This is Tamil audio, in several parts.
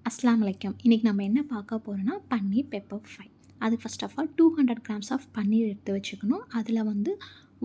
அஸ்ஸலாமு அலைக்கும். இன்றைக்கி நம்ம என்ன பார்க்க போகிறோன்னா பன்னீர் பெப்பர் ஃப்ரை. அதுக்கு first of all 200 grams of paneer எடுத்து வச்சுக்கணும். அதில் வந்து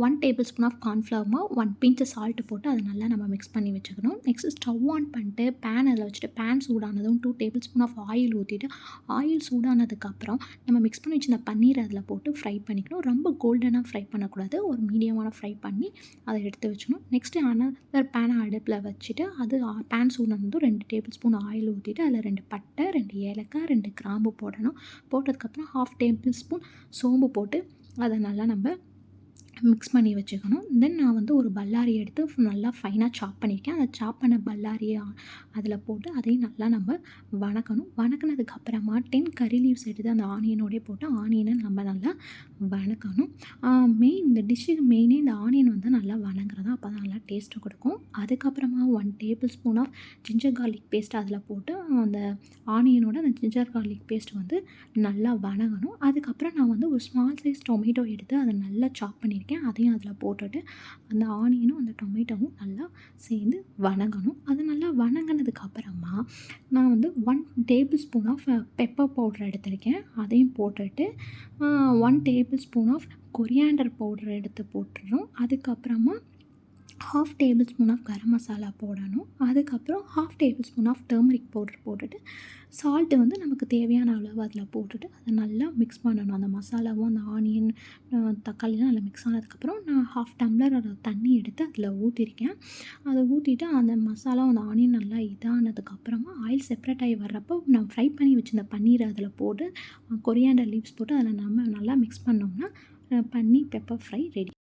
1 டேபிள் ஸ்பூன் ஆஃப் கார்ன்ஃப்ளவர் மாவு, 1 பிஞ்ச் சால்ட் போட்டு அதை நல்லா நம்ம மிக்ஸ் பண்ணி வச்சுக்கணும். நெக்ஸ்ட்டு ஸ்டவ் ஆன் பண்ணிட்டு பேன் அதில் வச்சுட்டு பேன் சூடானதும் 2 டேபிள் ஸ்பூன் ஆஃப் ஆயில் ஊற்றிட்டு ஆயில் சூடானதுக்கப்புறம் நம்ம மிக்ஸ் பண்ணி வச்சிருந்த பன்னீர் அதில் போட்டு ஃப்ரை பண்ணிக்கணும். ரொம்ப கோல்டனாக ஃப்ரை பண்ணக்கூடாது, ஒரு மீடியமான ஃப்ரை பண்ணி அதை எடுத்து வச்சுக்கணும். நெக்ஸ்ட்டு அனதர் பேனை அடுப்பில் வச்சுட்டு அது பேன் சூடானதும் 2 டேபிள் ஸ்பூன் ஆயில் ஊற்றிட்டு அதில் 2 பட்டை, 2 ஏலக்காய், 2 கிராம்பு போடணும். போட்டதுக்கப்புறம் 1/2 டேபிள் ஸ்பூன் சோம்பு போட்டு அதை நல்லா நம்ம மிக்ஸ் பண்ணி வச்சுக்கணும். தென் நான் வந்து ஒரு பல்லாரி எடுத்து நல்லா ஃபைனாக சாப் பண்ணியிருக்கேன். அந்த சாப் பண்ண பல்லாரியை அதில் போட்டு அதையும் நல்லா நம்ம வணக்கணும். வணக்கினதுக்கப்புறமா 10 கறி லீவ்ஸ் எடுத்து அந்த ஆனியனோடய போட்டு ஆனியனை நம்ம நல்லா வணக்கணும். இந்த டிஷ்ஷுக்கு மெயினே இந்த ஆனியன் வந்து நல்லா வணங்குறது தான், அப்போ தான் நல்லா டேஸ்ட்டு கொடுக்கும். அதுக்கப்புறமா 1 tablespoon of ginger garlic paste அதில் போட்டு அந்த ஆனியனோட அந்த ஜிஞ்சர் கார்லிக் பேஸ்ட் வந்து நல்லா வணங்கணும். அதுக்கப்புறம் நான் வந்து ஒரு ஸ்மால் சைஸ் டொமேட்டோ எடுத்து அதை நல்லா சாப் பண்ணியிருக்கேன். அதையும் அதில் போட்டுட்டு அந்த ஆனியனும் அந்த டொமேட்டோவும் நல்லா சேர்ந்து வணங்கணும். அது நல்லா வணங்கினதுக்கப்புறமா நான் வந்து 1 tablespoon of pepper powder எடுத்திருக்கேன். அதையும் போட்டுட்டு 1 tablespoon of coriander powder எடுத்து போட்டுறணும். அதுக்கப்புறமா 1/2 tablespoon of garam masala போடணும். அதுக்கப்புறம் 1/2 tablespoon of turmeric powder போட்டுட்டு சால்ட்டு வந்து நமக்கு தேவையான அளவு அதில் போட்டுட்டு அதை நல்லா மிக்ஸ் பண்ணணும். அந்த மசாலாவும் அந்த ஆனியன் தக்காளிலாம் நல்லா மிக்ஸ் ஆனதுக்கப்புறம் நான் 1/2 டம்ளர் தண்ணி எடுத்து அதில் ஊற்றிருக்கேன். அதை ஊற்றிட்டு அந்த மசாலா அந்த ஆனியன் நல்லா இதானதுக்கப்புறமா ஆயில் செப்பரேட் ஆகி வர்றப்போ நான் ஃப்ரை பண்ணி வச்சிருந்த பன்னீரை அதில் போட்டு கொரியாண்டர் லீவ்ஸ் போட்டு அதில் நம்ம நல்லா மிக்ஸ் பண்ணோம்னா பன்னீர் பெப்பர் ஃப்ரை ரெடி.